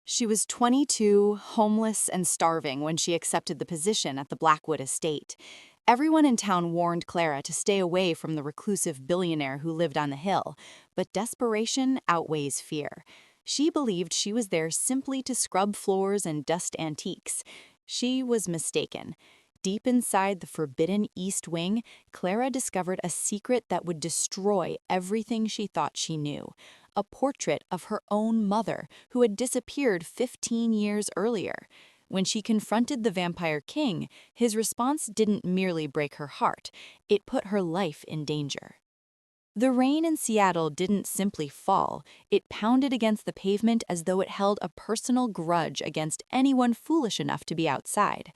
She was 22, homeless and starving when she accepted the position at the Blackwood estate. Everyone in town warned Clara to stay away from the reclusive billionaire who lived on the hill, but desperation outweighs fear. She believed she was there simply to scrub floors and dust antiques. She was mistaken. Deep inside the forbidden East Wing, Clara discovered a secret that would destroy everything she thought she knew. A portrait of her own mother, who had disappeared 15 years earlier. When she confronted the Vampire King, his response didn't merely break her heart, it put her life in danger. The rain in Seattle didn't simply fall, it pounded against the pavement as though it held a personal grudge against anyone foolish enough to be outside.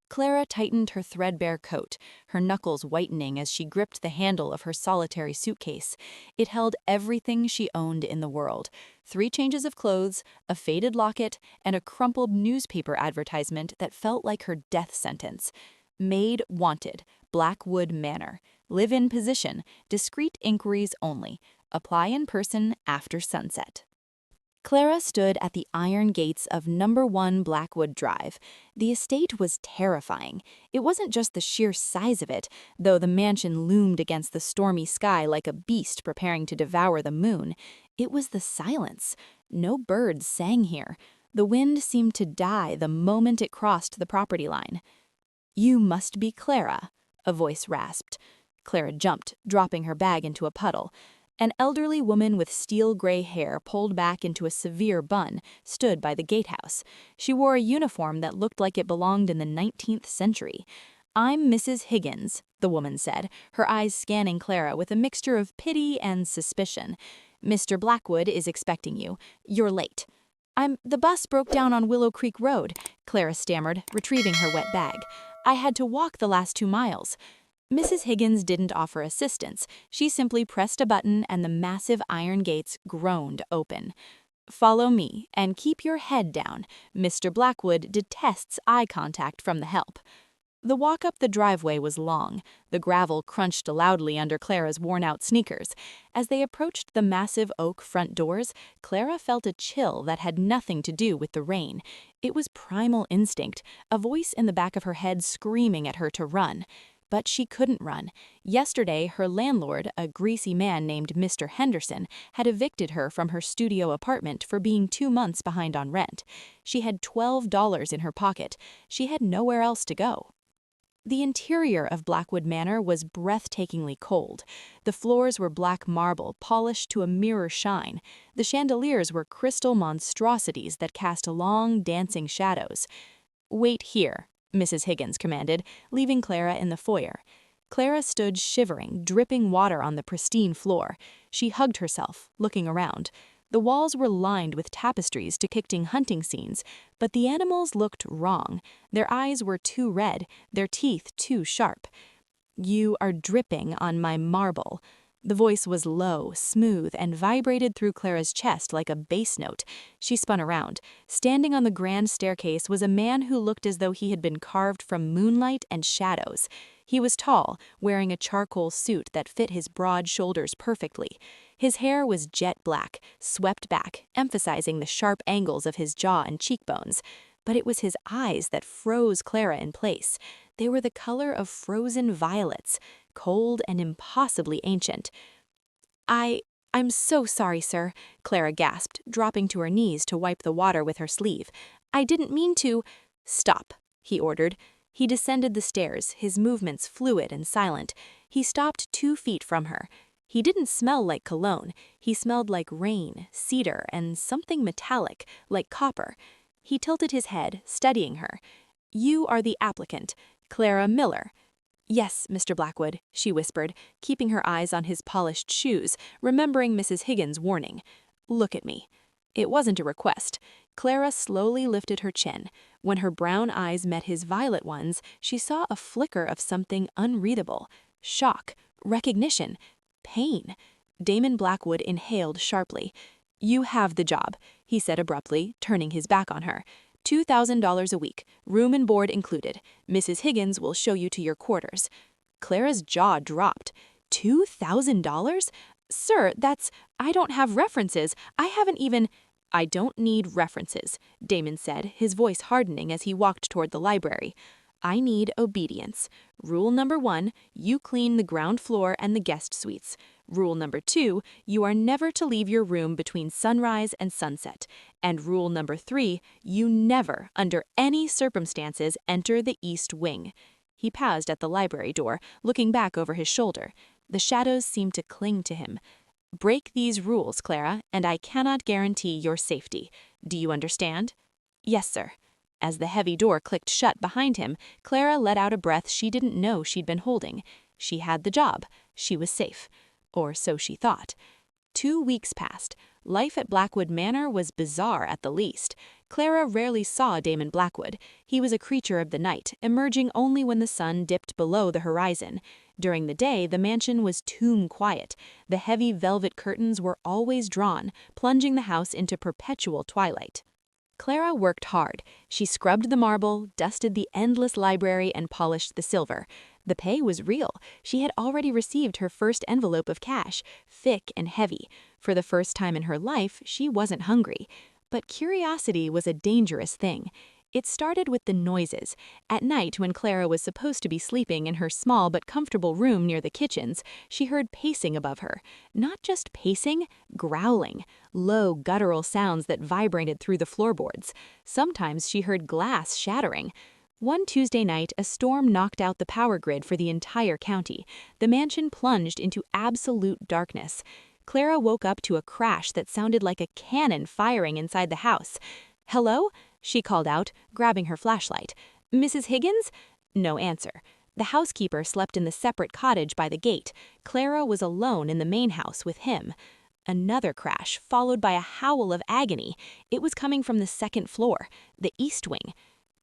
Clara tightened her threadbare coat, her knuckles whitening as she gripped the handle of her solitary suitcase. It held everything she owned in the world: 3 changes of clothes, a faded locket, and a crumpled newspaper advertisement that felt like her death sentence. Maid wanted, Blackwood Manor. Live-in position, discreet inquiries only. Apply in person after sunset. Clara stood at the iron gates of number 1 Blackwood Drive. The estate was terrifying. It wasn't just the sheer size of it, though the mansion loomed against the stormy sky like a beast preparing to devour the moon. It was the silence. No birds sang here. The wind seemed to die the moment it crossed the property line. "You must be Clara," a voice rasped. Clara jumped, dropping her bag into a puddle. An elderly woman with steel-gray hair pulled back into a severe bun stood by the gatehouse. She wore a uniform that looked like it belonged in the 19th century. "I'm Mrs. Higgins," the woman said, her eyes scanning Clara with a mixture of pity and suspicion. "Mr. Blackwood is expecting you. You're late." The bus broke down on Willow Creek Road," Clara stammered, retrieving her wet bag. "I had to walk the last 2 miles." Mrs. Higgins didn't offer assistance. She simply pressed a button and the massive iron gates groaned open. "Follow me and keep your head down. Mr. Blackwood detests eye contact from the help." The walk up the driveway was long. The gravel crunched loudly under Clara's worn-out sneakers. As they approached the massive oak front doors, Clara felt a chill that had nothing to do with the rain. It was primal instinct, a voice in the back of her head screaming at her to run. But she couldn't run. Yesterday, her landlord, a greasy man named Mr. Henderson, had evicted her from her studio apartment for being 2 months behind on rent. She had $12 in her pocket. She had nowhere else to go. The interior of Blackwood Manor was breathtakingly cold. The floors were black marble, polished to a mirror shine. The chandeliers were crystal monstrosities that cast long, dancing shadows. "Wait here," Mrs. Higgins commanded, leaving Clara in the foyer. Clara stood shivering, dripping water on the pristine floor. She hugged herself, looking around. The walls were lined with tapestries depicting hunting scenes, but the animals looked wrong. Their eyes were too red, their teeth too sharp. "You are dripping on my marble." The voice was low, smooth, and vibrated through Clara's chest like a bass note. She spun around. Standing on the grand staircase was a man who looked as though he had been carved from moonlight and shadows. He was tall, wearing a charcoal suit that fit his broad shoulders perfectly. His hair was jet black, swept back, emphasizing the sharp angles of his jaw and cheekbones. But it was his eyes that froze Clara in place. They were the color of frozen violets, cold and impossibly ancient. I'm so sorry, sir," Clara gasped, dropping to her knees to wipe the water with her sleeve. "I didn't mean to—" "Stop," he ordered. He descended the stairs, his movements fluid and silent. He stopped 2 feet from her. He didn't smell like cologne. He smelled like rain, cedar, and something metallic, like copper. He tilted his head, studying her. "You are the applicant, Clara Miller." "Yes, Mr. Blackwood," she whispered, keeping her eyes on his polished shoes, remembering Mrs. Higgins' warning. "Look at me." It wasn't a request. Clara slowly lifted her chin. When her brown eyes met his violet ones, she saw a flicker of something unreadable. Shock, recognition, pain. Damon Blackwood inhaled sharply. "You have the job," he said abruptly, turning his back on her. $2,000 a week, room and board included. Mrs. Higgins will show you to your quarters." Clara's jaw dropped. $2,000? "Sir, I don't have references. I haven't even—" I don't need references, Damon said, his voice hardening as he walked toward the library. I need obedience. Rule number 1, you clean the ground floor and the guest suites. Rule number 2, you are never to leave your room between sunrise and sunset. And rule number 3, you never, under any circumstances, enter the East Wing. He paused at the library door, looking back over his shoulder. The shadows seemed to cling to him. Break these rules, Clara, and I cannot guarantee your safety. Do you understand? Yes, sir. As the heavy door clicked shut behind him, Clara let out a breath she didn't know she'd been holding. She had the job. She was safe. Or so she thought. 2 weeks passed. Life at Blackwood Manor was bizarre at the least. Clara rarely saw Damon Blackwood. He was a creature of the night, emerging only when the sun dipped below the horizon. During the day, the mansion was tomb quiet. The heavy velvet curtains were always drawn, plunging the house into perpetual twilight. Clara worked hard. She scrubbed the marble, dusted the endless library, and polished the silver. The pay was real. She had already received her first envelope of cash, thick and heavy. For the first time in her life, she wasn't hungry. But curiosity was a dangerous thing. It started with the noises. At night, when Clara was supposed to be sleeping in her small but comfortable room near the kitchens, she heard pacing above her. Not just pacing, growling. Low, guttural sounds that vibrated through the floorboards. Sometimes she heard glass shattering. One Tuesday night, a storm knocked out the power grid for the entire county. The mansion plunged into absolute darkness. Clara woke up to a crash that sounded like a cannon firing inside the house. "Hello?" she called out, grabbing her flashlight. "Mrs. Higgins?" No answer. The housekeeper slept in the separate cottage by the gate. Clara was alone in the main house with him. Another crash, followed by a howl of agony. It was coming from the second floor, the East Wing.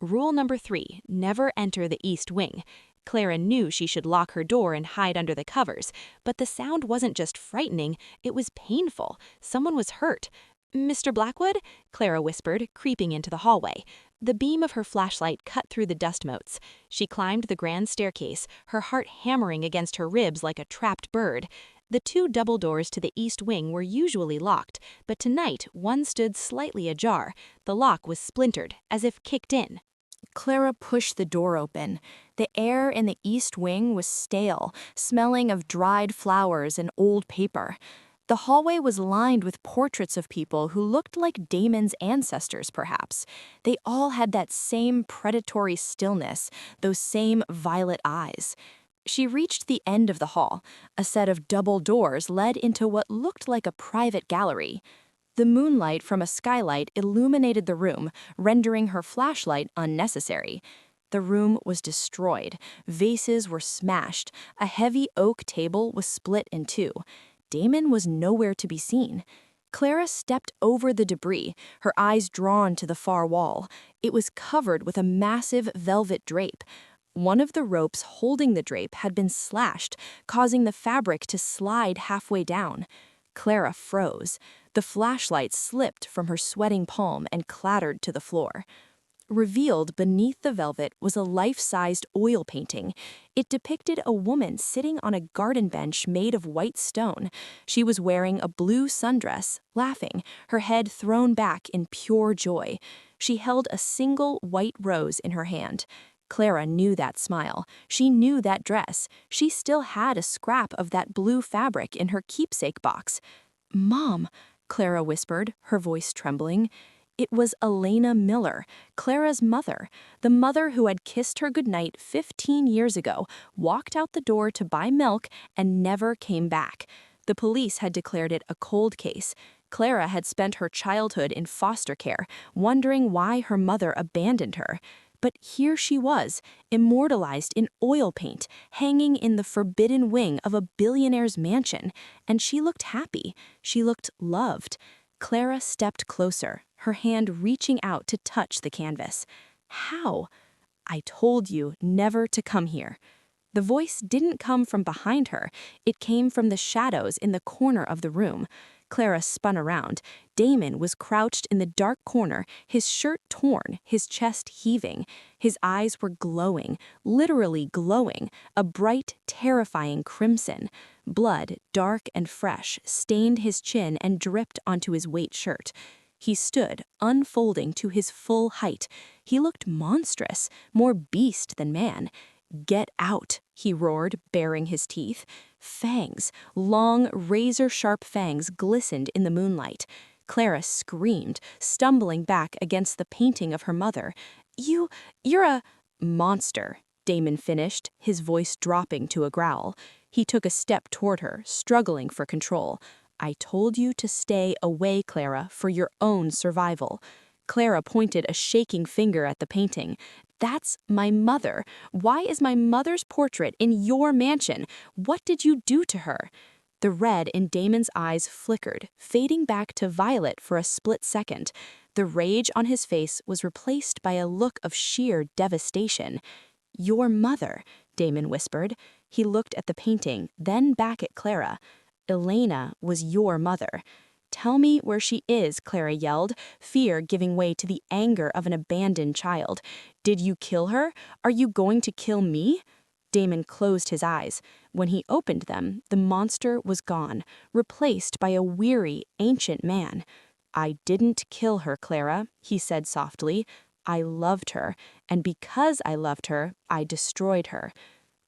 Rule number 3, never enter the East Wing. Clara knew she should lock her door and hide under the covers, but the sound wasn't just frightening, it was painful. Someone was hurt. "Mr. Blackwood?" Clara whispered, creeping into the hallway. The beam of her flashlight cut through the dust motes. She climbed the grand staircase, her heart hammering against her ribs like a trapped bird. The 2 double doors to the East Wing were usually locked, but tonight one stood slightly ajar. The lock was splintered, as if kicked in. Clara pushed the door open. The air in the East Wing was stale, smelling of dried flowers and old paper. The hallway was lined with portraits of people who looked like Damon's ancestors, perhaps. They all had that same predatory stillness, those same violet eyes. She reached the end of the hall. A set of double doors led into what looked like a private gallery. The moonlight from a skylight illuminated the room, rendering her flashlight unnecessary. The room was destroyed. Vases were smashed. A heavy oak table was split in 2. Damon was nowhere to be seen. Clara stepped over the debris, her eyes drawn to the far wall. It was covered with a massive velvet drape. One of the ropes holding the drape had been slashed, causing the fabric to slide halfway down. Clara froze. The flashlight slipped from her sweating palm and clattered to the floor. Revealed beneath the velvet was a life-sized oil painting. It depicted a woman sitting on a garden bench made of white stone. She was wearing a blue sundress, laughing, her head thrown back in pure joy. She held a single white rose in her hand. Clara knew that smile. She knew that dress. She still had a scrap of that blue fabric in her keepsake box. "Mom," Clara whispered, her voice trembling. It was Elena Miller, Clara's mother, the mother who had kissed her goodnight 15 years ago, walked out the door to buy milk, and never came back. The police had declared it a cold case. Clara had spent her childhood in foster care, wondering why her mother abandoned her. But here she was, immortalized in oil paint, hanging in the forbidden wing of a billionaire's mansion. And she looked happy. She looked loved. Clara stepped closer, her hand reaching out to touch the canvas. "How?" "I told you never to come here." The voice didn't come from behind her. It came from the shadows in the corner of the room. Clara spun around. Damon was crouched in the dark corner, his shirt torn, his chest heaving. His eyes were glowing, literally glowing, a bright, terrifying crimson. Blood, dark and fresh, stained his chin and dripped onto his white shirt. He stood, unfolding to his full height. He looked monstrous, more beast than man. "Get out," he roared, baring his teeth. Fangs, long, razor-sharp fangs glistened in the moonlight. Clara screamed, stumbling back against the painting of her mother. You're a monster," Damon finished, his voice dropping to a growl. He took a step toward her, struggling for control. "I told you to stay away, Clara, for your own survival." Clara pointed a shaking finger at the painting. "That's my mother. Why is my mother's portrait in your mansion? What did you do to her?" The red in Damon's eyes flickered, fading back to violet for a split second. The rage on his face was replaced by a look of sheer devastation. "Your mother," Damon whispered. He looked at the painting, then back at Clara. "Elena was your mother." "Tell me where she is," Clara yelled, fear giving way to the anger of an abandoned child. "Did you kill her? Are you going to kill me?" Damon closed his eyes. When he opened them, the monster was gone, replaced by a weary, ancient man. "I didn't kill her, Clara," he said softly. "I loved her, and because I loved her, I destroyed her."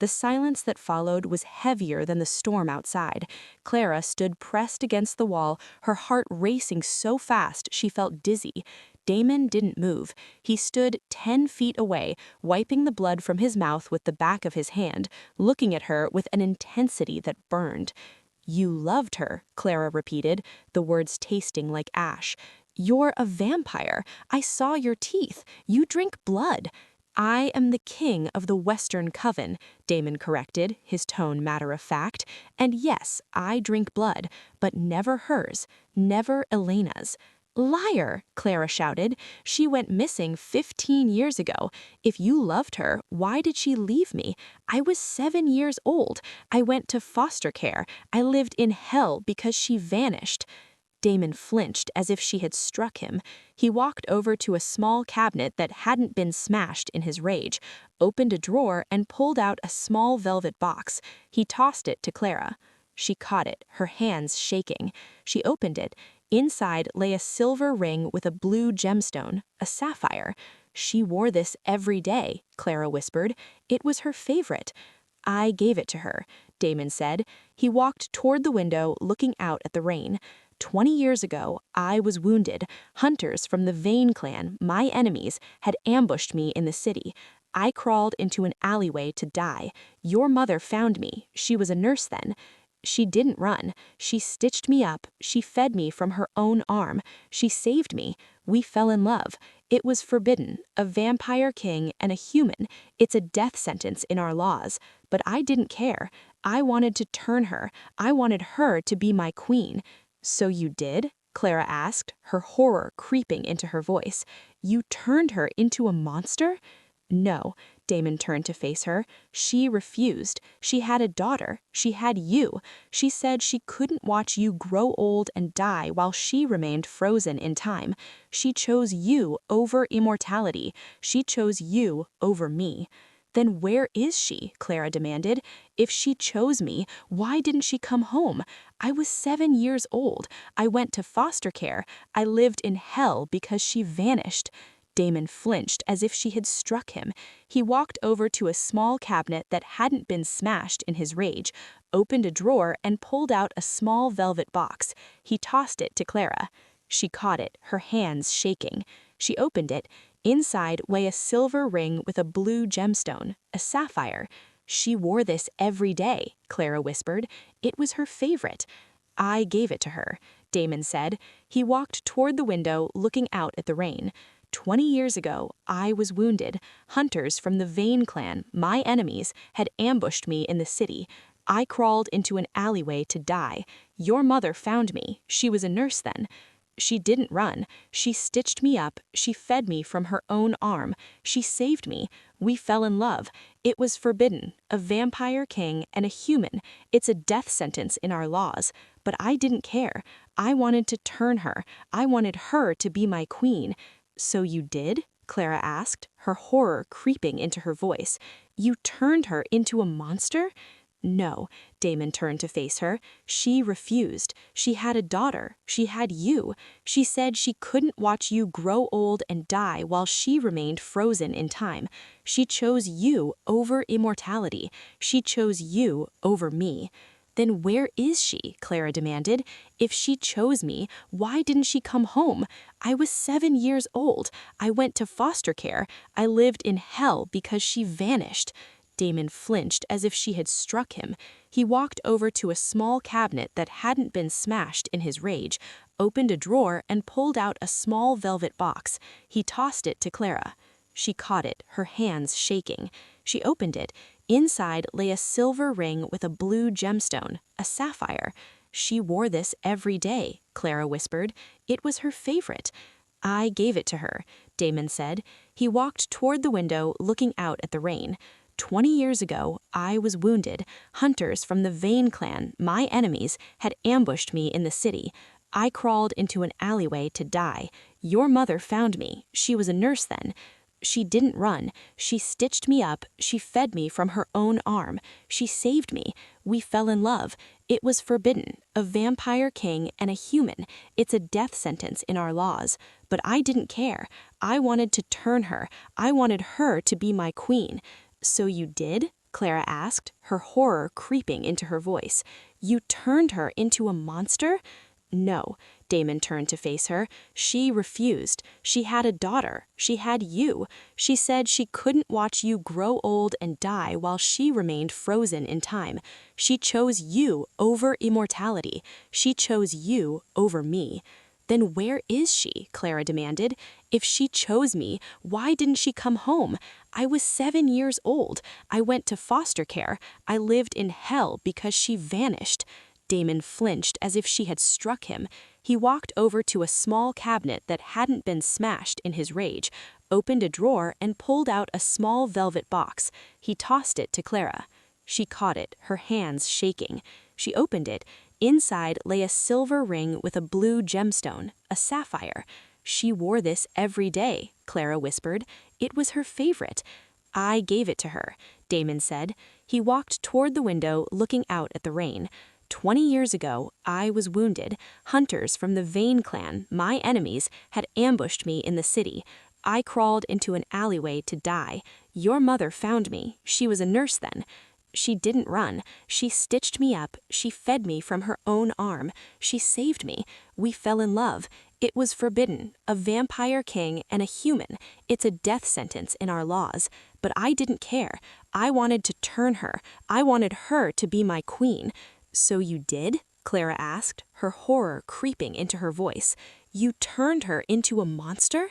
The silence that followed was heavier than the storm outside. Clara stood pressed against the wall, her heart racing so fast she felt dizzy. Damon didn't move. He stood 10 feet away, wiping the blood from his mouth with the back of his hand, looking at her with an intensity that burned. "You loved her," Clara repeated, the words tasting like ash. "You're a vampire. I saw your teeth. You drink blood." "I am the king of the Western Coven," Damon corrected, his tone matter-of-fact. "And yes, I drink blood, but never hers, never Elena's." "Liar!" Clara shouted. "She went missing 15 years ago. If you loved her, why did she leave me? I was 7 years old. I went to foster care. I lived in hell because she vanished." Damon flinched as if she had struck him. He walked over to a small cabinet that hadn't been smashed in his rage, opened a drawer, and pulled out a small velvet box. He tossed it to Clara. She caught it, her hands shaking. She opened it. Inside lay a silver ring with a blue gemstone, a sapphire. "She wore this every day," Clara whispered. "It was her favorite." "I gave it to her," Damon said. He walked toward the window, looking out at the rain. 20 years ago, I was wounded. Hunters from the Vane clan, my enemies, had ambushed me in the city. I crawled into an alleyway to die. Your mother found me. She was a nurse then. She didn't run. She stitched me up. She fed me from her own arm. She saved me. We fell in love. It was forbidden. A vampire king and a human. It's a death sentence in our laws. But I didn't care. I wanted to turn her. I wanted her to be my queen." "So you did?" Clara asked, her horror creeping into her voice. "You turned her into a monster?" "No." Damon turned to face her. "She refused. She had a daughter. She had you. She said she couldn't watch you grow old and die while she remained frozen in time. She chose you over immortality. She chose you over me." "Then where is she?" Clara demanded. "If she chose me, why didn't she come home? I was 7 years old. I went to foster care. I lived in hell because she vanished." Damon flinched as if she had struck him. He walked over to a small cabinet that hadn't been smashed in his rage, opened a drawer, and pulled out a small velvet box. He tossed it to Clara. She caught it, her hands shaking. She opened it. Inside lay a silver ring with a blue gemstone, a sapphire. "She wore this every day," Clara whispered. "It was her favorite." "I gave it to her," Damon said. He walked toward the window, looking out at the rain. 20 years ago, I was wounded. Hunters from the Vane clan, my enemies, had ambushed me in the city. I crawled into an alleyway to die. Your mother found me. She was a nurse then. She didn't run. She stitched me up. She fed me from her own arm. She saved me. We fell in love. It was forbidden. A vampire king and a human. It's a death sentence in our laws. But I didn't care. I wanted to turn her. I wanted her to be my queen." "So you did?" Clara asked, her horror creeping into her voice. "You turned her into a monster?" No, Damon turned to face her. She refused. She had a daughter. She had you. She said she couldn't watch you grow old and die while she remained frozen in time. She chose you over immortality. She chose you over me. Then where is she? Clara demanded. If she chose me, why didn't she come home? I was 7 years old. I went to foster care. I lived in hell because she vanished. Damon flinched as if she had struck him. He walked over to a small cabinet that hadn't been smashed in his rage, opened a drawer, and pulled out a small velvet box. He tossed it to Clara. She caught it, her hands shaking. She opened it. Inside lay a silver ring with a blue gemstone, a sapphire. She wore this every day, Clara whispered. It was her favorite. I gave it to her, Damon said. He walked toward the window, looking out at the rain. 20 years ago, I was wounded. Hunters from the Vane clan, my enemies, had ambushed me in the city. I crawled into an alleyway to die. Your mother found me. She was a nurse then. She didn't run. She stitched me up. She fed me from her own arm. She saved me. We fell in love. It was forbidden. A vampire king and a human. It's a death sentence in our laws. But I didn't care. I wanted to turn her. I wanted her to be my queen. So you did? Clara asked, her horror creeping into her voice. You turned her into a monster? No, Damon turned to face her. She refused. She had a daughter. She had you. She said she couldn't watch you grow old and die while she remained frozen in time. She chose you over immortality. She chose you over me. Then where is she? Clara demanded. If she chose me, why didn't she come home? I was 7 years old. I went to foster care. I lived in hell because she vanished. Damon flinched as if she had struck him. He walked over to a small cabinet that hadn't been smashed in his rage, opened a drawer, and pulled out a small velvet box. He tossed it to Clara. She caught it, her hands shaking. She opened it. Inside lay a silver ring with a blue gemstone, a sapphire. She wore this every day, Clara whispered. It was her favorite. I gave it to her, Damon said. He walked toward the window, looking out at the rain. 20 years ago, I was wounded. Hunters from the Vane clan, my enemies, had ambushed me in the city. I crawled into an alleyway to die. Your mother found me. She was a nurse then. She didn't run. She stitched me up. She fed me from her own arm. She saved me. We fell in love. It was forbidden. A vampire king and a human. It's a death sentence in our laws. But I didn't care. I wanted to turn her. I wanted her to be my queen. So you did? Clara asked, her horror creeping into her voice. You turned her into a monster?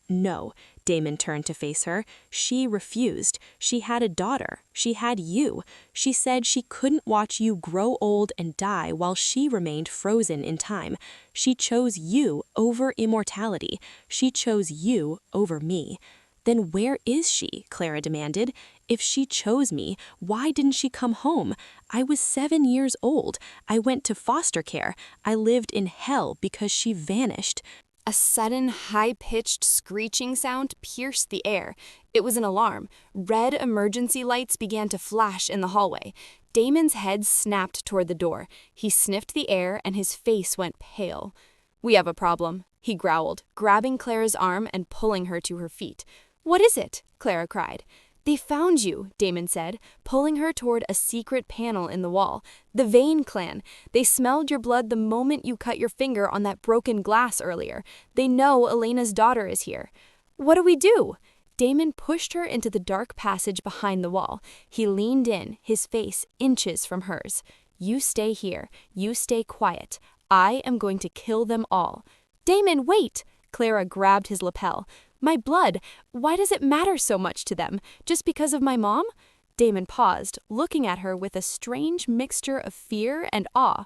No, Damon turned to face her. She refused. She had a daughter. She had you. She said she couldn't watch you grow old and die while she remained frozen in time. She chose you over immortality. She chose you over me. Then where is she? Clara demanded. If she chose me, why didn't she come home? I was 7 years old. I went to foster care. I lived in hell because she vanished. A sudden, high-pitched screeching sound pierced the air. It was an alarm. Red emergency lights began to flash in the hallway. Damon's head snapped toward the door. He sniffed the air and his face went pale. "We have a problem," he growled, grabbing Clara's arm and pulling her to her feet. "What is it?" Clara cried. "They found you," Damon said, pulling her toward a secret panel in the wall. "The Vane clan. They smelled your blood the moment you cut your finger on that broken glass earlier. They know Elena's daughter is here." "What do we do?" Damon pushed her into the dark passage behind the wall. He leaned in, his face inches from hers. "You stay here. You stay quiet. I am going to kill them all." "Damon, wait!" Clara grabbed his lapel. "My blood, why does it matter so much to them? Just because of my mom?" Damon paused, looking at her with a strange mixture of fear and awe.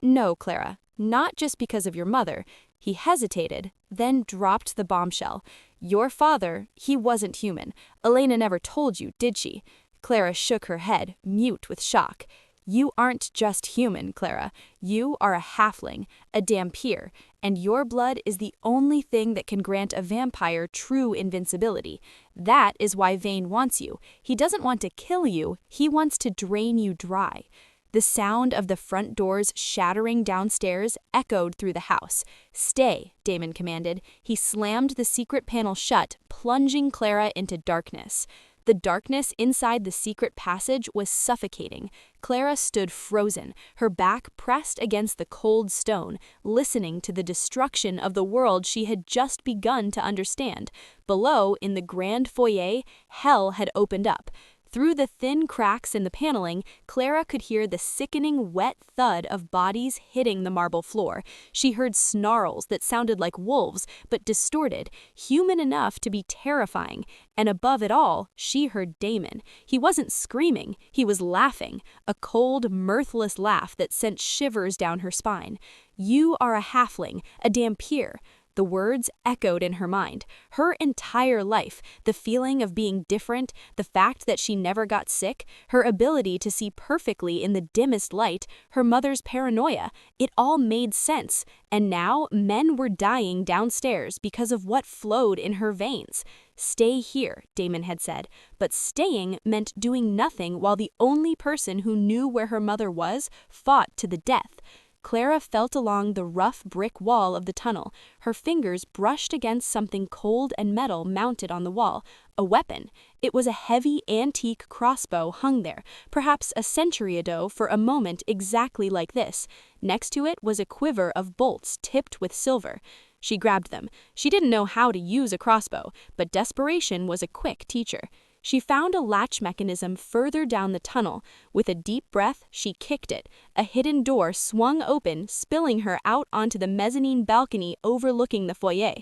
"No, Clara, not just because of your mother." He hesitated, then dropped the bombshell. "Your father, he wasn't human. Elena never told you, did she?" Clara shook her head, mute with shock. You aren't just human, Clara. You are a halfling, a dhampir, and your blood is the only thing that can grant a vampire true invincibility. That is why Vane wants you. He doesn't want to kill you, he wants to drain you dry. The sound of the front doors shattering downstairs echoed through the house. "Stay," Damon commanded. He slammed the secret panel shut, plunging Clara into darkness. The darkness inside the secret passage was suffocating. Clara stood frozen, her back pressed against the cold stone, listening to the destruction of the world she had just begun to understand. Below, in the grand foyer, hell had opened up. Through the thin cracks in the paneling, Clara could hear the sickening wet thud of bodies hitting the marble floor. She heard snarls that sounded like wolves, but distorted, human enough to be terrifying. And above it all, she heard Damon. He wasn't screaming, he was laughing, a cold, mirthless laugh that sent shivers down her spine. "You are a halfling, a dhampir." The words echoed in her mind. Her entire life, the feeling of being different, the fact that she never got sick, her ability to see perfectly in the dimmest light, her mother's paranoia, it all made sense. And now men were dying downstairs because of what flowed in her veins. "Stay here," Damon had said, but staying meant doing nothing while the only person who knew where her mother was fought to the death. Clara felt along the rough brick wall of the tunnel. Her fingers brushed against something cold and metal mounted on the wall. A weapon. It was a heavy antique crossbow hung there, perhaps a century ago for a moment exactly like this. Next to it was a quiver of bolts tipped with silver. She grabbed them. She didn't know how to use a crossbow, but desperation was a quick teacher. She found a latch mechanism further down the tunnel. With a deep breath, she kicked it. A hidden door swung open, spilling her out onto the mezzanine balcony overlooking the foyer.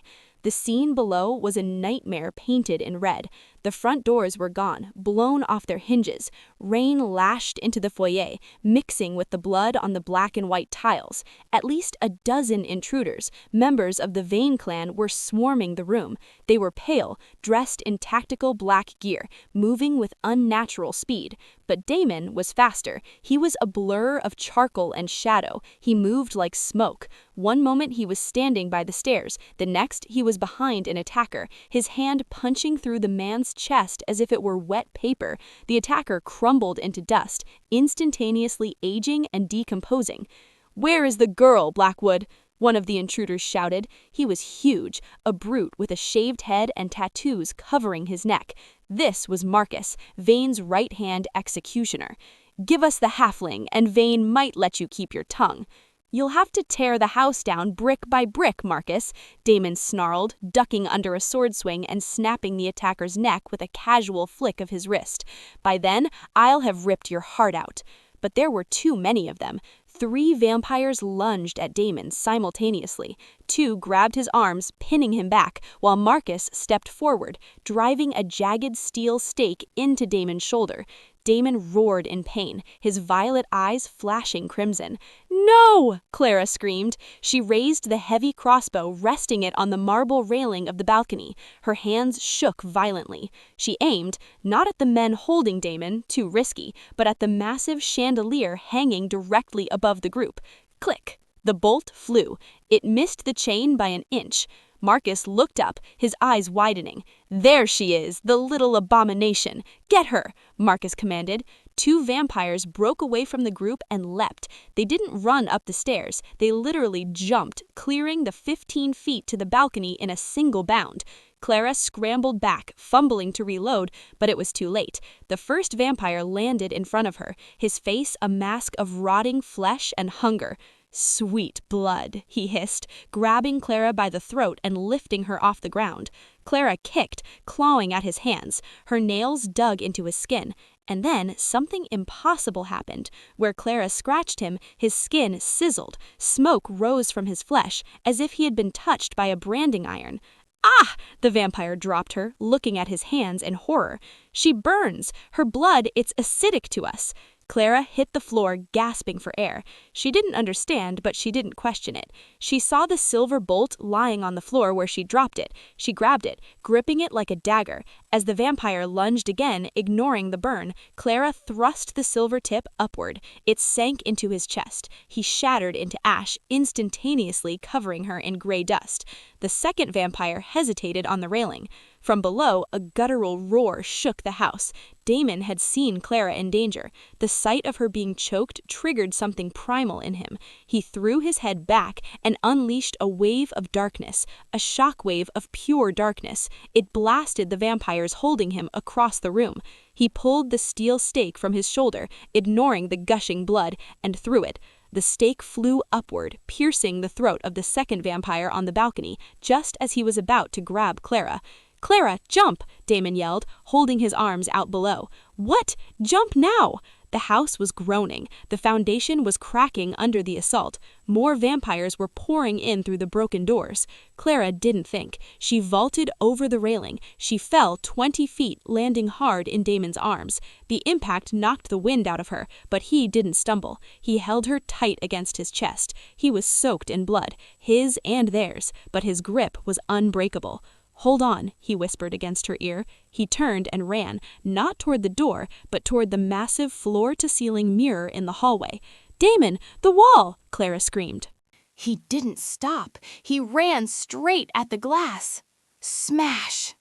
The scene below was a nightmare painted in red. The front doors were gone, blown off their hinges. Rain lashed into the foyer, mixing with the blood on the black and white tiles. At least a dozen intruders, members of the Vane clan, were swarming the room. They were pale, dressed in tactical black gear, moving with unnatural speed. But Damon was faster. He was a blur of charcoal and shadow. He moved like smoke. One moment he was standing by the stairs, the next he was behind an attacker, his hand punching through the man's chest as if it were wet paper. The attacker crumbled into dust, instantaneously aging and decomposing. "Where is the girl, Blackwood?" one of the intruders shouted. He was huge, a brute with a shaved head and tattoos covering his neck. This was Marcus, Vane's right-hand executioner. "Give us the halfling, and Vane might let you keep your tongue." "You'll have to tear the house down brick by brick, Marcus," Damon snarled, ducking under a sword swing and snapping the attacker's neck with a casual flick of his wrist. "By then, I'll have ripped your heart out." But there were too many of them. 3 vampires lunged at Damon simultaneously. 2 grabbed his arms, pinning him back, while Marcus stepped forward, driving a jagged steel stake into Damon's shoulder. Damon roared in pain, his violet eyes flashing crimson. "No!" Clara screamed. She raised the heavy crossbow, resting it on the marble railing of the balcony. Her hands shook violently. She aimed, not at the men holding Damon, too risky, but at the massive chandelier hanging directly above the group. Click! The bolt flew. It missed the chain by an inch. Marcus looked up, his eyes widening. "There she is, the little abomination. Get her!" Marcus commanded. 2 vampires broke away from the group and leapt. They didn't run up the stairs. They literally jumped, clearing the 15 feet to the balcony in a single bound. Clara scrambled back, fumbling to reload, but it was too late. The first vampire landed in front of her, his face a mask of rotting flesh and hunger. "Sweet blood," he hissed, grabbing Clara by the throat and lifting her off the ground. Clara kicked, clawing at his hands. Her nails dug into his skin. And then something impossible happened. Where Clara scratched him, his skin sizzled. Smoke rose from his flesh, as if he had been touched by a branding iron. "Ah!" The vampire dropped her, looking at his hands in horror. "She burns! Her blood, it's acidic to us!" Clara hit the floor, gasping for air. She didn't understand, but she didn't question it. She saw the silver bolt lying on the floor where she dropped it. She grabbed it, gripping it like a dagger. As the vampire lunged again, ignoring the burn, Clara thrust the silver tip upward. It sank into his chest. He shattered into ash, instantaneously covering her in gray dust. The second vampire hesitated on the railing. From below, a guttural roar shook the house. Damon had seen Clara in danger. The sight of her being choked triggered something primal in him. He threw his head back and unleashed a wave of darkness, a shock wave of pure darkness. It blasted the vampires holding him across the room. He pulled the steel stake from his shoulder, ignoring the gushing blood, and threw it. The stake flew upward, piercing the throat of the second vampire on the balcony, just as he was about to grab Clara. "Clara, jump!" Damon yelled, holding his arms out below. "What? Jump now!" The house was groaning. The foundation was cracking under the assault. More vampires were pouring in through the broken doors. Clara didn't think. She vaulted over the railing. She fell 20 feet, landing hard in Damon's arms. The impact knocked the wind out of her, but he didn't stumble. He held her tight against his chest. He was soaked in blood, his and theirs, but his grip was unbreakable. "Hold on," he whispered against her ear. He turned and ran, not toward the door, but toward the massive floor-to-ceiling mirror in the hallway. "Damon, the wall!" Clara screamed. He didn't stop. He ran straight at the glass. Smash!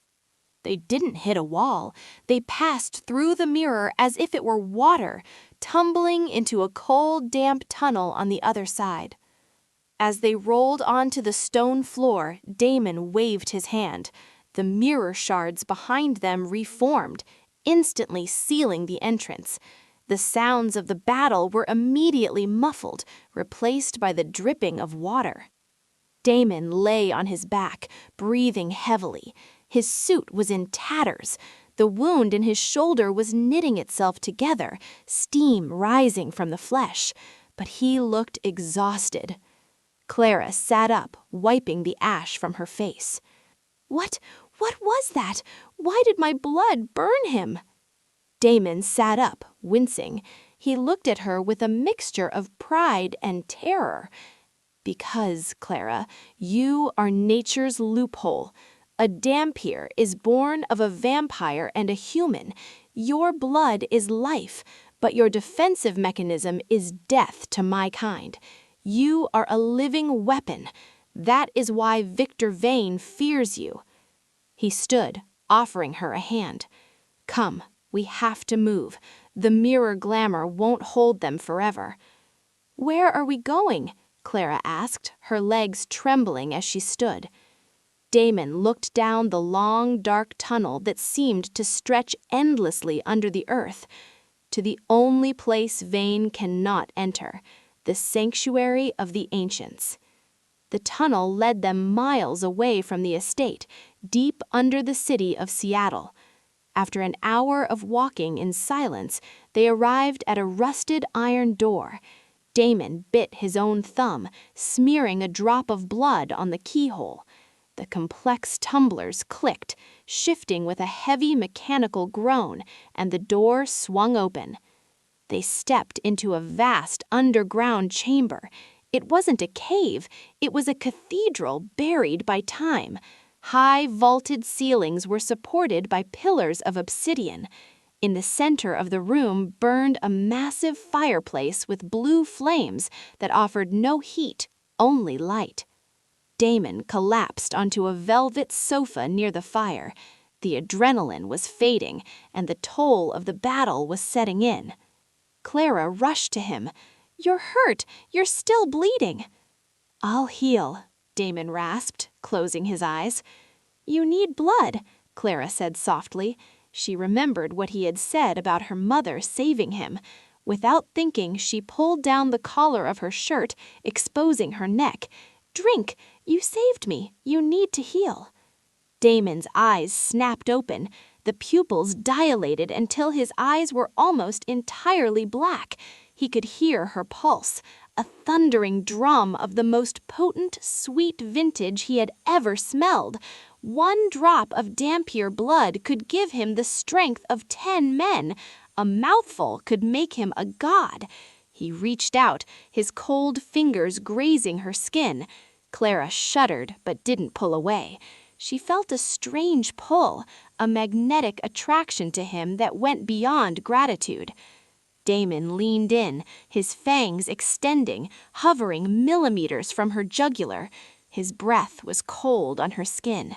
They didn't hit a wall. They passed through the mirror as if it were water, tumbling into a cold, damp tunnel on the other side. As they rolled onto the stone floor, Damon waved his hand. The mirror shards behind them reformed, instantly sealing the entrance. The sounds of the battle were immediately muffled, replaced by the dripping of water. Damon lay on his back, breathing heavily. His suit was in tatters. The wound in his shoulder was knitting itself together, steam rising from the flesh. But he looked exhausted. Clara sat up, wiping the ash from her face. What was that? Why did my blood burn him?" Damon sat up, wincing. He looked at her with a mixture of pride and terror. "Because, Clara, you are nature's loophole. A Dhampir is born of a vampire and a human. Your blood is life, but your defensive mechanism is death to my kind. You are a living weapon. That is why Victor Vane fears you." He stood, offering her a hand. "Come, we have to move. The mirror glamour won't hold them forever." "Where are we going?" Clara asked, her legs trembling as she stood. Damon looked down the long, dark tunnel that seemed to stretch endlessly under the earth, to the only place Vane cannot enter, the sanctuary of the ancients. The tunnel led them miles away from the estate, deep under the city of Seattle. After an hour of walking in silence, they arrived at a rusted iron door. Damon bit his own thumb, smearing a drop of blood on the keyhole. The complex tumblers clicked, shifting with a heavy mechanical groan, and the door swung open. They stepped into a vast underground chamber. It wasn't a cave, it was a cathedral buried by time. High vaulted ceilings were supported by pillars of obsidian. In the center of the room burned a massive fireplace with blue flames that offered no heat, only light. Damon collapsed onto a velvet sofa near the fire. The adrenaline was fading, and the toll of the battle was setting in. Clara rushed to him. "You're hurt. You're still bleeding." "I'll heal," Damon rasped, closing his eyes. "You need blood," Clara said softly. She remembered what he had said about her mother saving him. Without thinking, she pulled down the collar of her shirt, exposing her neck. "Drink. You saved me. You need to heal." Damon's eyes snapped open. The pupils dilated until his eyes were almost entirely black. He could hear her pulse, a thundering drum of the most potent, sweet vintage he had ever smelled. 1 drop of Dhampir blood could give him the strength of 10 men, A mouthful could make him a god. He reached out, his cold fingers grazing her skin. Clara shuddered but didn't pull away. She felt a strange pull, a magnetic attraction to him that went beyond gratitude. Damon leaned in, his fangs extending, hovering millimeters from her jugular. His breath was cold on her skin.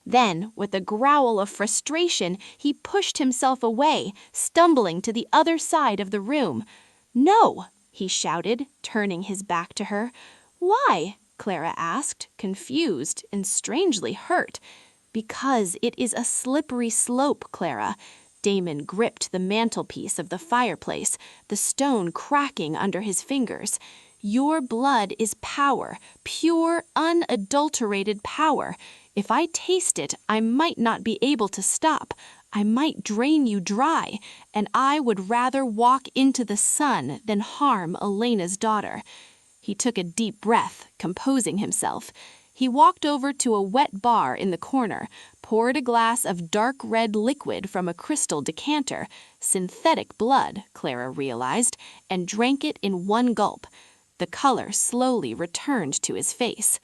Then, with a growl of frustration, he pushed himself away, stumbling to the other side of the room. "No!" he shouted, turning his back to her. "Why?" Clara asked, confused and strangely hurt. "Because it is a slippery slope, Clara." Damon gripped the mantelpiece of the fireplace, the stone cracking under his fingers. "Your blood is power, pure, unadulterated power. If I taste it, I might not be able to stop. I might drain you dry, and I would rather walk into the sun than harm Elena's daughter." He took a deep breath, composing himself. He walked over to a wet bar in the corner, poured a glass of dark red liquid from a crystal decanter, synthetic blood, Clara realized, and drank it in one gulp. The color slowly returned to his face.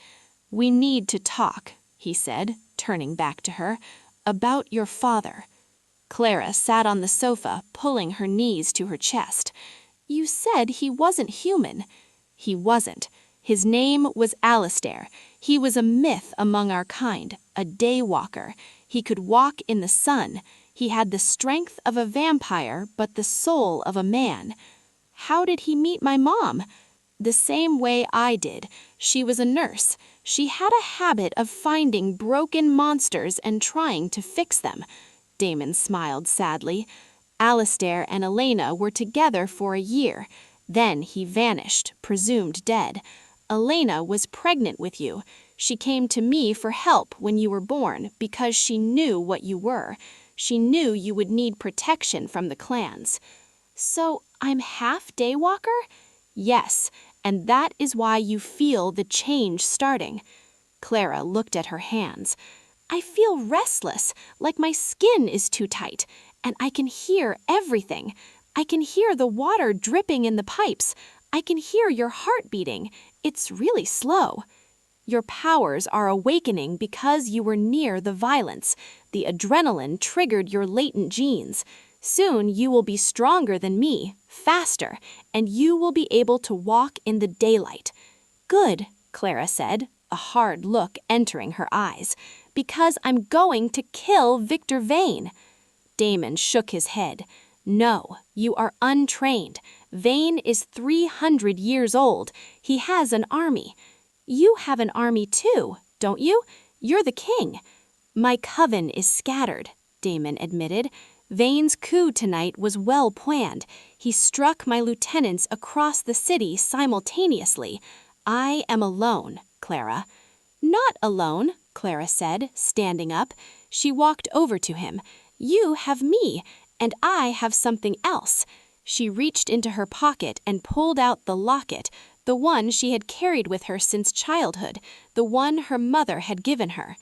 "We need to talk," he said, turning back to her, "about your father." Clara sat on the sofa, pulling her knees to her chest. "You said he wasn't human." "He wasn't. His name was Alistair. He was a myth among our kind, a daywalker. He could walk in the sun. He had the strength of a vampire, but the soul of a man." "How did he meet my mom?" "The same way I did. She was a nurse. She had a habit of finding broken monsters and trying to fix them." Damon smiled sadly. "Alistair and Elena were together for a year. Then he vanished, presumed dead. Elena was pregnant with you. She came to me for help when you were born because she knew what you were. She knew you would need protection from the clans." "So I'm half daywalker?" "Yes, and that is why you feel the change starting." Clara looked at her hands. "I feel restless, like my skin is too tight, and I can hear everything. I can hear the water dripping in the pipes. I can hear your heart beating. It's really slow." "Your powers are awakening because you were near the violence. The adrenaline triggered your latent genes. Soon you will be stronger than me, faster, and you will be able to walk in the daylight." "Good," Clara said, a hard look entering her eyes, "because I'm going to kill Victor Vane." Damon shook his head. "No, you are untrained. Vane is 300 years old. He has an army. You have an army too, don't you? You're the king." "My coven is scattered," Damon admitted. "Vane's coup tonight was well planned. He struck my lieutenants across the city simultaneously. I am alone, Clara." "Not alone," Clara said, standing up. She walked over to him. "You have me, and I have something else." She reached into her pocket and pulled out the locket, the one she had carried with her since childhood, the one her mother had given her.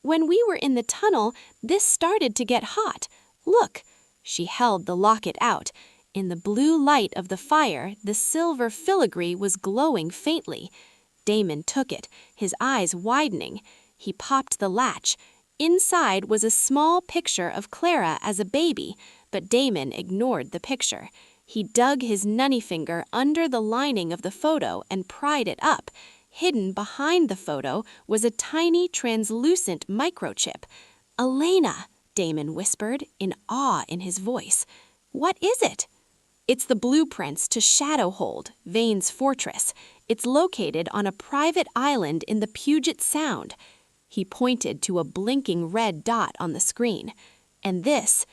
"When we were in the tunnel, this started to get hot. Look." She held the locket out. In the blue light of the fire, the silver filigree was glowing faintly. Damon took it, his eyes widening. He popped the latch. Inside was a small picture of Clara as a baby, but Damon ignored the picture. He dug his nunny finger under the lining of the photo and pried it up. Hidden behind the photo was a tiny translucent microchip. "Elena," Damon whispered, in awe in his voice. "What is it?" "It's the blueprints to Shadowhold, Vane's fortress. It's located on a private island in the Puget Sound." He pointed to a blinking red dot on the screen. "And this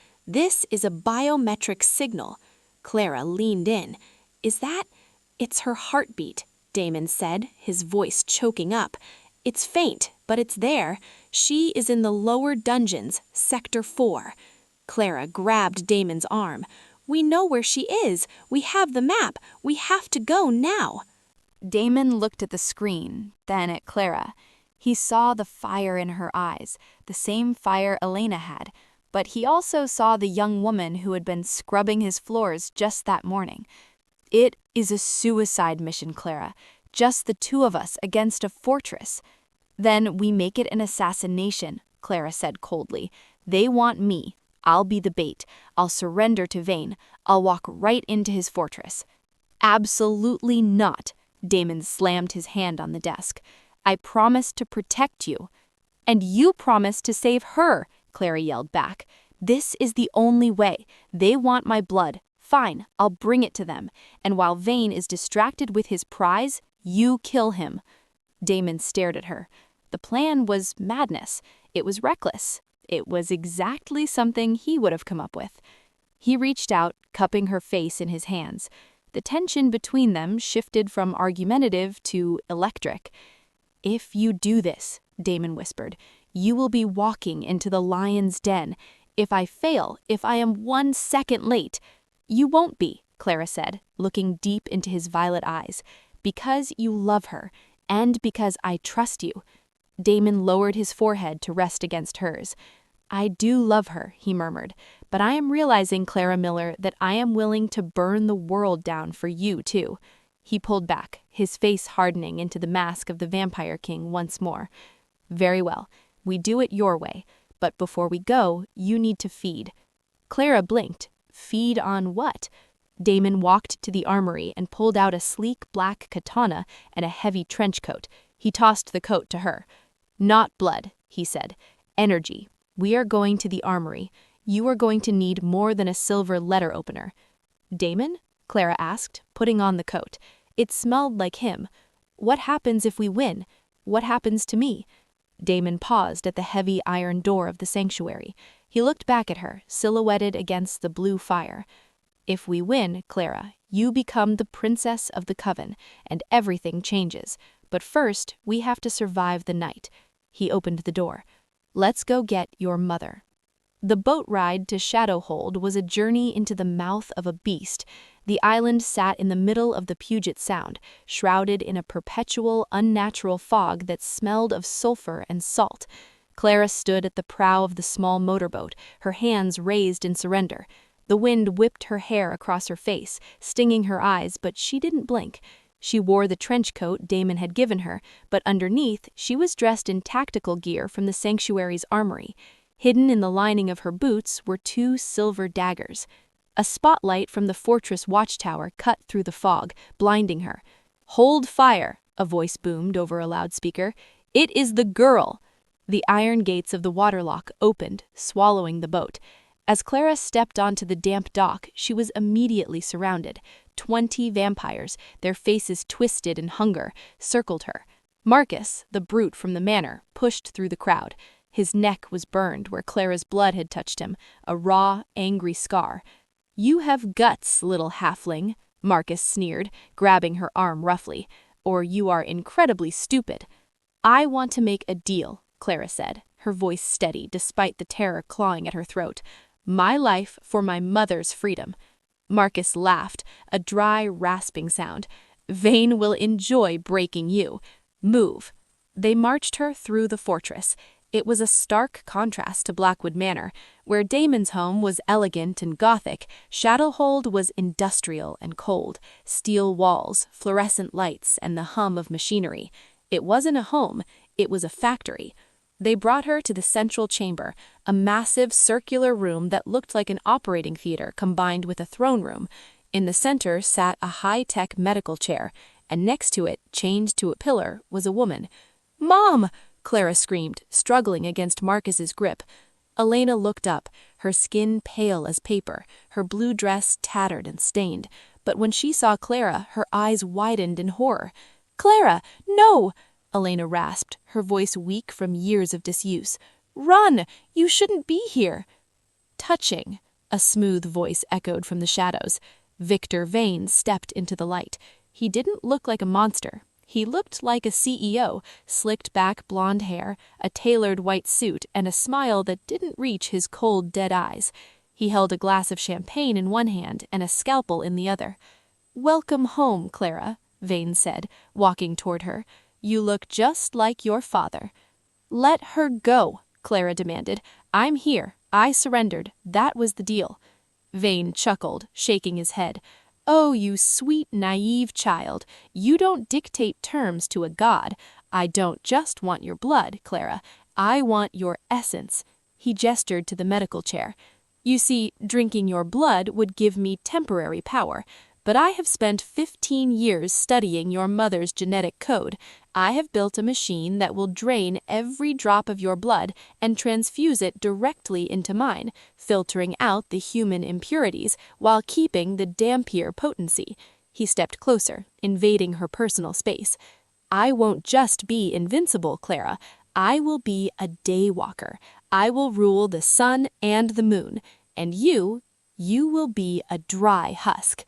is a biometric signal." Clara leaned in. "Is that—" "It's her heartbeat," Damon said, his voice choking up. "It's faint, but it's there. She is in the lower dungeons, Sector 4. Clara grabbed Damon's arm. "We know where she is. We have the map. We have to go now." Damon looked at the screen, then at Clara. He saw the fire in her eyes, the same fire Elena had. but he also saw the young woman who had been scrubbing his floors just that morning. "It is a suicide mission, Clara. Just the two of us against a fortress." "Then we make it an assassination," Clara said coldly. "They want me. I'll be the bait. I'll surrender to Vane. I'll walk right into his fortress." "Absolutely not." Damon slammed his hand on the desk. "I promised to protect you." "And you promised to save her," Clara yelled back. "This is the only way. They want my blood. Fine, I'll bring it to them. And while Vane is distracted with his prize, you kill him." Damon stared at her. The plan was madness. It was reckless. It was exactly something he would have come up with. He reached out, cupping her face in his hands. The tension between them shifted from argumentative to electric. "If you do this," Damon whispered, "you will be walking into the lion's den. If I fail, if I am 1 second late—" "You won't be," Clara said, looking deep into his violet eyes, "because you love her, and because I trust you." Damon lowered his forehead to rest against hers. "I do love her," he murmured, "but I am realizing, Clara Miller, that I am willing to burn the world down for you, too." He pulled back, his face hardening into the mask of the Vampire King once more. "Very well, we do it your way, but before we go, you need to feed." Clara blinked. Feed on what? Damon walked to the armory and pulled out a sleek black katana and a heavy trench coat. He tossed the coat to her. "Not blood," he said. "Energy. We are going to the armory. You are going to need more than a silver letter opener." "Damon?" Clara asked, putting on the coat. It smelled like him. "What happens if we win? What happens to me?" Damon paused at the heavy iron door of the sanctuary. He looked back at her, silhouetted against the blue fire. "If we win, Clara, you become the princess of the coven, and everything changes. But first, we have to survive the night." He opened the door. "Let's go get your mother." The boat ride to Shadowhold was a journey into the mouth of a beast. The island sat in the middle of the Puget Sound, shrouded in a perpetual, unnatural fog that smelled of sulfur and salt. Clara stood at the prow of the small motorboat, her hands raised in surrender. The wind whipped her hair across her face, stinging her eyes, but she didn't blink. She wore the trench coat Damon had given her, but underneath, she was dressed in tactical gear from the sanctuary's armory. Hidden in the lining of her boots were 2 silver daggers. A spotlight from the fortress watchtower cut through the fog, blinding her. "Hold fire," a voice boomed over a loudspeaker. "It is the girl." The iron gates of the waterlock opened, swallowing the boat. As Clara stepped onto the damp dock, she was immediately surrounded. 20 vampires, their faces twisted in hunger, circled her. Marcus, the brute from the manor, pushed through the crowd. His neck was burned where Clara's blood had touched him, a raw, angry scar. "You have guts, little halfling," Marcus sneered, grabbing her arm roughly. "Or you are incredibly stupid." "I want to make a deal," Clara said, her voice steady despite the terror clawing at her throat. "My life for my mother's freedom." Marcus laughed, a dry, rasping sound. "Vane will enjoy breaking you. Move." They marched her through the fortress. It was a stark contrast to Blackwood Manor. Where Damon's home was elegant and gothic, Shadowhold was industrial and cold. Steel walls, fluorescent lights, and the hum of machinery. It wasn't a home, it was a factory. They brought her to the central chamber, a massive circular room that looked like an operating theater combined with a throne room. In the center sat a high-tech medical chair, and next to it, chained to a pillar, was a woman. "Mom!" Clara screamed, struggling against Marcus's grip. Elena looked up, her skin pale as paper, her blue dress tattered and stained. But when she saw Clara, her eyes widened in horror. "Clara, no!" Elena rasped, her voice weak from years of disuse. "Run! You shouldn't be here!" "Touching," a smooth voice echoed from the shadows. Victor Vane stepped into the light. He didn't look like a monster. He looked like a CEO, slicked back blonde hair, a tailored white suit, and a smile that didn't reach his cold, dead eyes. He held a glass of champagne in one hand and a scalpel in the other. "Welcome home, Clara," Vane said, walking toward her. "You look just like your father." "Let her go," Clara demanded. I'm here. I surrendered. That was the deal. Vane chuckled, shaking his head. Oh, you sweet, naive child. You don't dictate terms to a god. I don't just want your blood, Clara. I want your essence. He gestured to the medical chair. You see, drinking your blood would give me temporary power. But I have spent 15 years studying your mother's genetic code. I have built a machine that will drain every drop of your blood and transfuse it directly into mine, filtering out the human impurities while keeping the Dampier potency. He stepped closer, invading her personal space. I won't just be invincible, Clara. I will be a daywalker. I will rule the sun and the moon. And you will be a dry husk.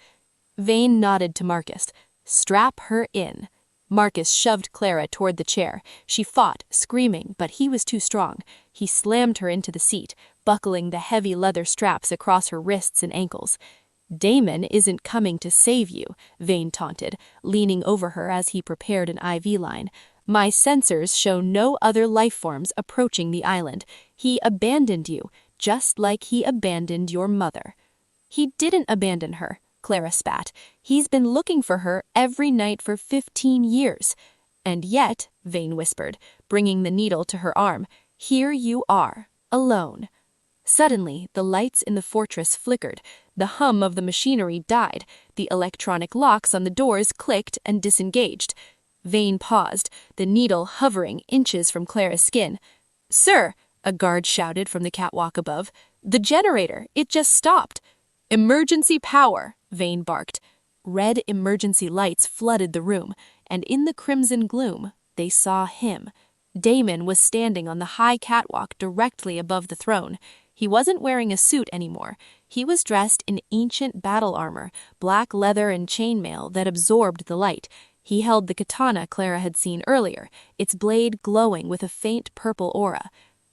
Vane nodded to Marcus. Strap her in. Marcus shoved Clara toward the chair. She fought, screaming, but he was too strong. He slammed her into the seat, buckling the heavy leather straps across her wrists and ankles. Damon isn't coming to save you, Vane taunted, leaning over her as he prepared an IV line. My sensors show no other life forms approaching the island. He abandoned you, just like he abandoned your mother. He didn't abandon her, Clara spat. He's been looking for her every night for 15 years. And yet, Vane whispered, bringing the needle to her arm, here you are, alone. Suddenly, the lights in the fortress flickered. The hum of the machinery died. The electronic locks on the doors clicked and disengaged. Vane paused, the needle hovering inches from Clara's skin. Sir, a guard shouted from the catwalk above. The generator, it just stopped. Emergency power, Vane barked. Red emergency lights flooded the room, and in the crimson gloom, they saw him. Damon was standing on the high catwalk directly above the throne. He wasn't wearing a suit anymore. He was dressed in ancient battle armor, black leather and chainmail that absorbed the light. He held the katana Clara had seen earlier, its blade glowing with a faint purple aura.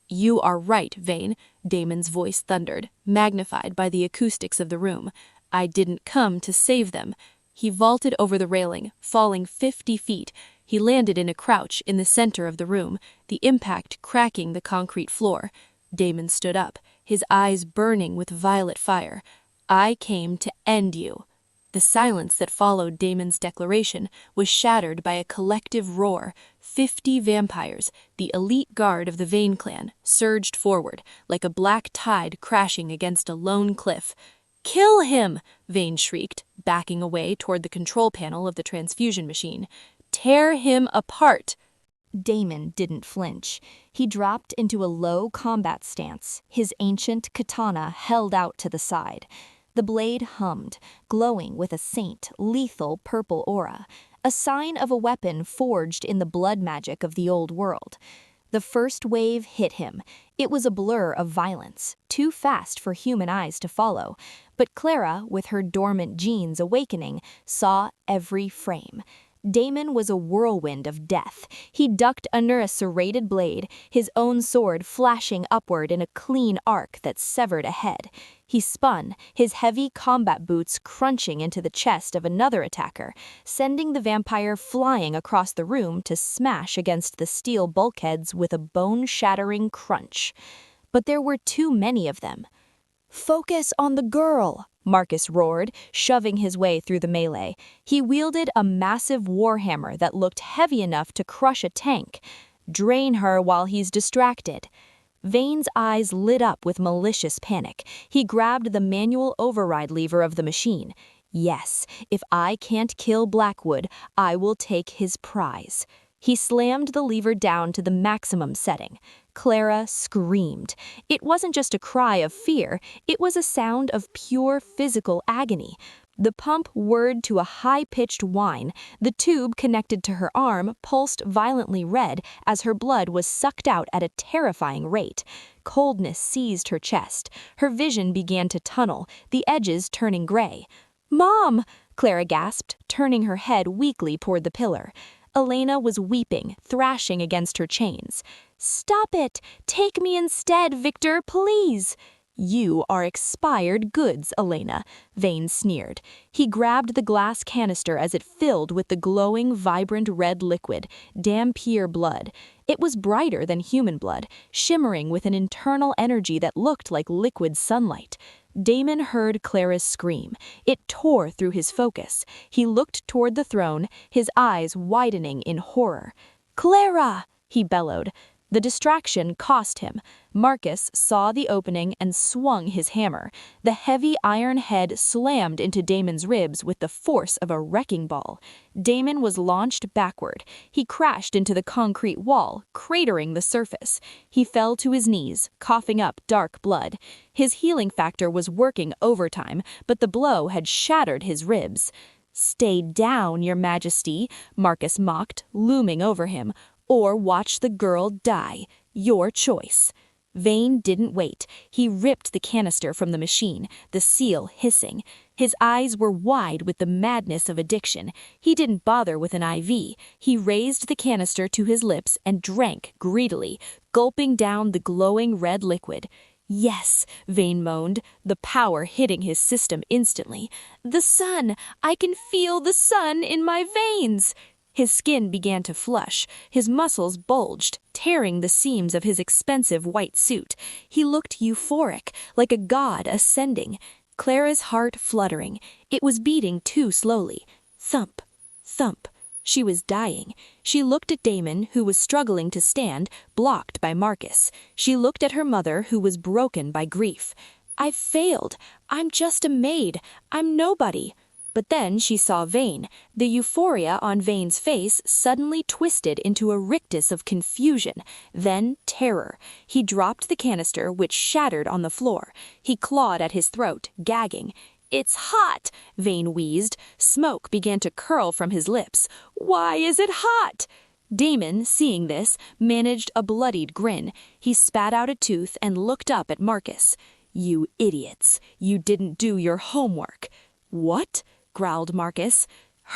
You are right, Vane, Damon's voice thundered, magnified by the acoustics of the room. I didn't come to save them. He vaulted over the railing, falling 50 feet. He landed in a crouch in the center of the room, the impact cracking the concrete floor. Damon stood up, his eyes burning with violet fire. I came to end you. The silence that followed Damon's declaration was shattered by a collective roar. 50 vampires, the elite guard of the Vane clan, surged forward, like a black tide crashing against a lone cliff. Kill him! Vane shrieked, backing away toward the control panel of the transfusion machine. Tear him apart! Damon didn't flinch. He dropped into a low combat stance, his ancient katana held out to the side. The blade hummed, glowing with a faint, lethal purple aura, a sign of a weapon forged in the blood magic of the old world. The first wave hit him. It was a blur of violence, too fast for human eyes to follow. But Clara, with her dormant genes awakening, saw every frame. Damon was a whirlwind of death. He ducked under a serrated blade, his own sword flashing upward in a clean arc that severed a head. He spun, his heavy combat boots crunching into the chest of another attacker, sending the vampire flying across the room to smash against the steel bulkheads with a bone-shattering crunch. But there were too many of them. Focus on the girl, Marcus roared, shoving his way through the melee. He wielded a massive warhammer that looked heavy enough to crush a tank. Drain her while he's distracted. Vane's eyes lit up with malicious panic. He grabbed the manual override lever of the machine. Yes, if I can't kill Blackwood, I will take his prize. He slammed the lever down to the maximum setting. Clara screamed. It wasn't just a cry of fear, it was a sound of pure physical agony. The pump whirred to a high-pitched whine. The tube connected to her arm pulsed violently red as her blood was sucked out at a terrifying rate. Coldness seized her chest. Her vision began to tunnel, the edges turning gray. "Mom!" Clara gasped, turning her head weakly toward the pillar. Elena was weeping, thrashing against her chains. "Stop it! Take me instead, Victor, please!" You are expired goods, Elena, Vane sneered. He grabbed the glass canister as it filled with the glowing, vibrant red liquid, Dampier blood. It was brighter than human blood, shimmering with an internal energy that looked like liquid sunlight. Damon heard Clara's scream. It tore through his focus. He looked toward the throne, his eyes widening in horror. "Clara!" he bellowed. The distraction cost him. Marcus saw the opening and swung his hammer. The heavy iron head slammed into Damon's ribs with the force of a wrecking ball. Damon was launched backward. He crashed into the concrete wall, cratering the surface. He fell to his knees, coughing up dark blood. His healing factor was working overtime, but the blow had shattered his ribs. "Stay down, Your Majesty," Marcus mocked, looming over him. "Or watch the girl die. Your choice." Vane didn't wait. He ripped the canister from the machine, the seal hissing. His eyes were wide with the madness of addiction. He didn't bother with an IV. He raised the canister to his lips and drank greedily, gulping down the glowing red liquid. "Yes," Vane moaned, the power hitting his system instantly. "The sun! I can feel the sun in my veins!" His skin began to flush, his muscles bulged, tearing the seams of his expensive white suit. He looked euphoric, like a god ascending. Clara's heart fluttering. It was beating too slowly. Thump, thump. She was dying. She looked at Damon, who was struggling to stand, blocked by Marcus. She looked at her mother, who was broken by grief. "I've failed. I'm just a maid. I'm nobody." But then she saw Vane. The euphoria on Vane's face suddenly twisted into a rictus of confusion, then terror. He dropped the canister, which shattered on the floor. He clawed at his throat, gagging. "It's hot," Vane wheezed. Smoke began to curl from his lips. "Why is it hot?" Damon, seeing this, managed a bloodied grin. He spat out a tooth and looked up at Marcus. "You idiots. You didn't do your homework." "What?" growled Marcus.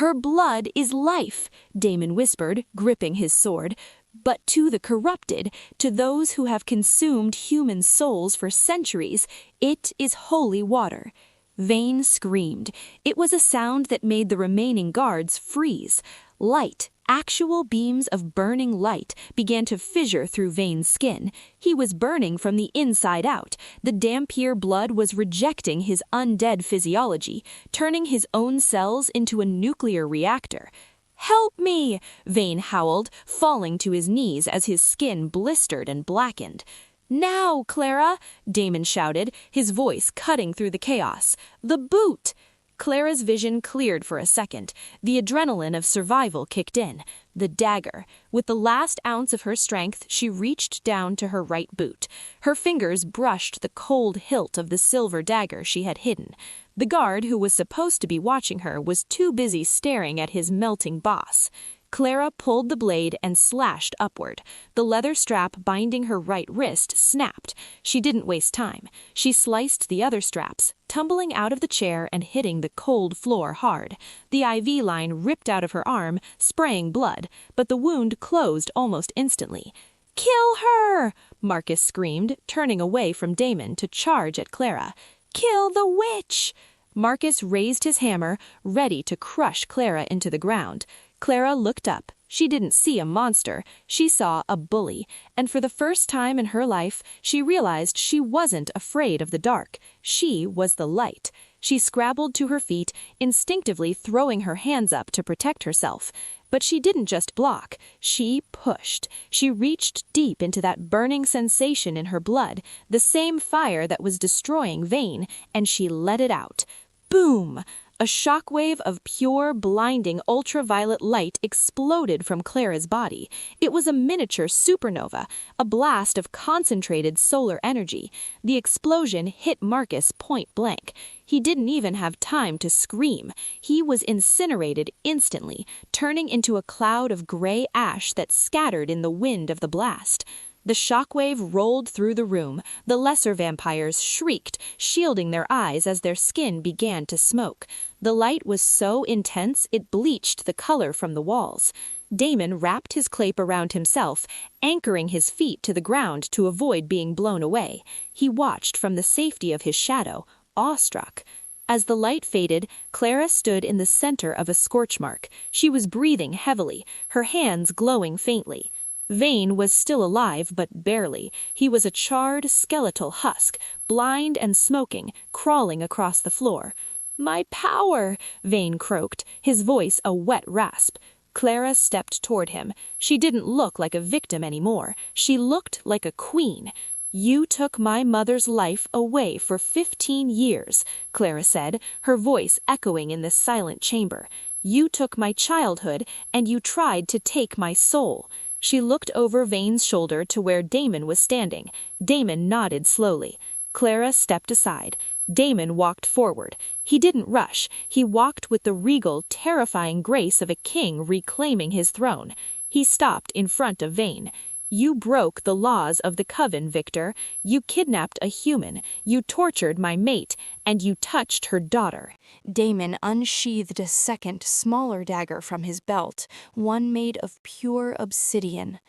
"Her blood is life," Damon whispered, gripping his sword. "But to the corrupted, to those who have consumed human souls for centuries, it is holy water." Vane screamed. It was a sound that made the remaining guards freeze. Light, actual beams of burning light, began to fissure through Vane's skin. He was burning from the inside out. The Dampier blood was rejecting his undead physiology, turning his own cells into a nuclear reactor. "Help me!" Vane howled, falling to his knees as his skin blistered and blackened. "Now, Clara!" Damon shouted, his voice cutting through the chaos. "The boot!" Clara's vision cleared for a second. The adrenaline of survival kicked in. The dagger. With the last ounce of her strength, she reached down to her right boot. Her fingers brushed the cold hilt of the silver dagger she had hidden. The guard who was supposed to be watching her was too busy staring at his melting boss. Clara pulled the blade and slashed upward. The leather strap binding her right wrist snapped. She didn't waste time. She sliced the other straps, tumbling out of the chair and hitting the cold floor hard. The IV line ripped out of her arm, spraying blood, but the wound closed almost instantly. "Kill her!" Marcus screamed, turning away from Damon to charge at Clara. "Kill the witch!" Marcus raised his hammer, ready to crush Clara into the ground. Clara looked up. She didn't see a monster. She saw a bully. And for the first time in her life, she realized she wasn't afraid of the dark. She was the light. She scrabbled to her feet, instinctively throwing her hands up to protect herself. But she didn't just block. She pushed. She reached deep into that burning sensation in her blood, the same fire that was destroying Vane, and she let it out. Boom! A shockwave of pure, blinding ultraviolet light exploded from Clara's body. It was a miniature supernova, a blast of concentrated solar energy. The explosion hit Marcus point blank. He didn't even have time to scream. He was incinerated instantly, turning into a cloud of gray ash that scattered in the wind of the blast. The shockwave rolled through the room. The lesser vampires shrieked, shielding their eyes as their skin began to smoke. The light was so intense it bleached the color from the walls. Damon wrapped his cape around himself, anchoring his feet to the ground to avoid being blown away. He watched from the safety of his shadow, awestruck. As the light faded, Clara stood in the center of a scorch mark. She was breathing heavily, her hands glowing faintly. Vane was still alive, but barely. He was a charred, skeletal husk, blind and smoking, crawling across the floor. "My power!" Vane croaked, his voice a wet rasp. Clara stepped toward him. She didn't look like a victim anymore. She looked like a queen. "You took my mother's life away for 15 years," Clara said, her voice echoing in the silent chamber. "You took my childhood, and you tried to take my soul." She looked over Vane's shoulder to where Damon was standing. Damon nodded slowly. Clara stepped aside. Damon walked forward. He didn't rush. He walked with the regal, terrifying grace of a king reclaiming his throne. He stopped in front of Vane. "You broke the laws of the coven, Victor. You kidnapped a human. You tortured my mate, and you touched her daughter." Damon unsheathed a second, smaller dagger from his belt, one made of pure obsidian.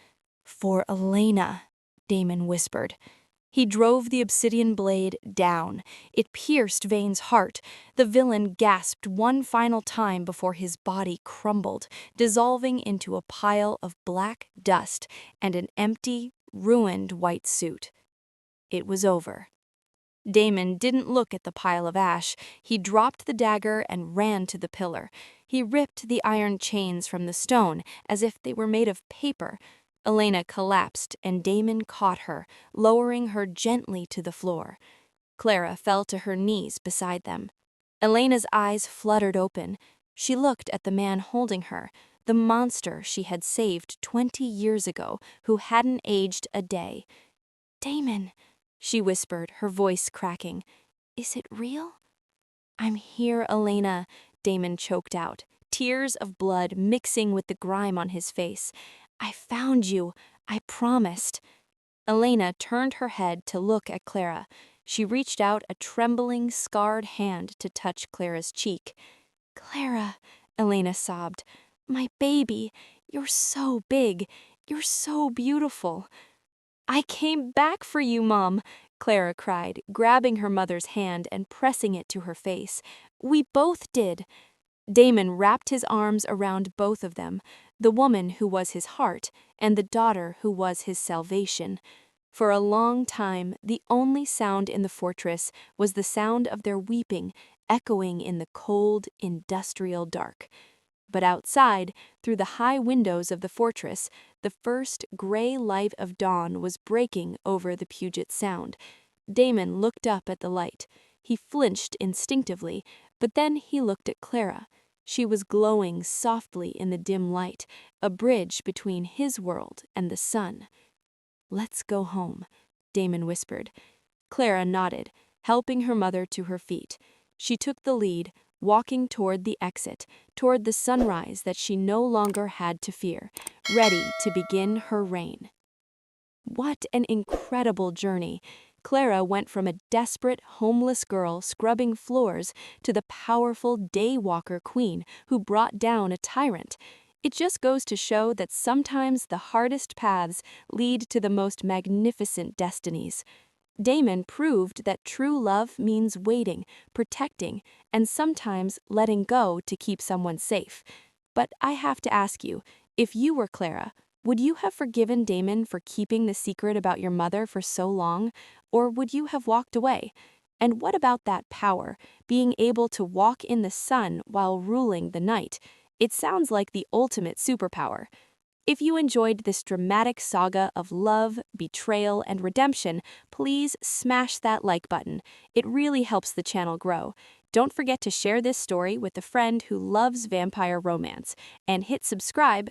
"For Elena," Damon whispered. He drove the obsidian blade down. It pierced Vane's heart. The villain gasped one final time before his body crumbled, dissolving into a pile of black dust and an empty, ruined white suit. It was over. Damon didn't look at the pile of ash. He dropped the dagger and ran to the pillar. He ripped the iron chains from the stone as if they were made of paper. Elena collapsed, and Damon caught her, lowering her gently to the floor. Clara fell to her knees beside them. Elena's eyes fluttered open. She looked at the man holding her, the monster she had saved 20 years ago, who hadn't aged a day. "Damon," she whispered, her voice cracking. "Is it real?" "I'm here, Elena," Damon choked out, tears of blood mixing with the grime on his face. "I found you. I promised." Elena turned her head to look at Clara. She reached out a trembling, scarred hand to touch Clara's cheek. "Clara," Elena sobbed, "my baby, you're so big. You're so beautiful." "I came back for you, Mom," Clara cried, grabbing her mother's hand and pressing it to her face. "We both did." Damon wrapped his arms around both of them, the woman who was his heart and the daughter who was his salvation. For a long time, the only sound in the fortress was the sound of their weeping, echoing in the cold, industrial dark. But outside, through the high windows of the fortress, the first gray light of dawn was breaking over the Puget Sound. Damon looked up at the light. He flinched instinctively, but then he looked at Clara. She was glowing softly in the dim light, a bridge between his world and the sun. "Let's go home," Damon whispered. Clara nodded, helping her mother to her feet. She took the lead, walking toward the exit, toward the sunrise that she no longer had to fear, ready to begin her reign. What an incredible journey! Clara went from a desperate, homeless girl scrubbing floors to the powerful daywalker queen who brought down a tyrant. It just goes to show that sometimes the hardest paths lead to the most magnificent destinies. Damon proved that true love means waiting, protecting, and sometimes letting go to keep someone safe. But I have to ask you, if you were Clara, would you have forgiven Damon for keeping the secret about your mother for so long, or would you have walked away? And what about that power, being able to walk in the sun while ruling the night? It sounds like the ultimate superpower. If you enjoyed this dramatic saga of love, betrayal, and redemption, please smash that like button. It really helps the channel grow. Don't forget to share this story with a friend who loves vampire romance, and hit subscribe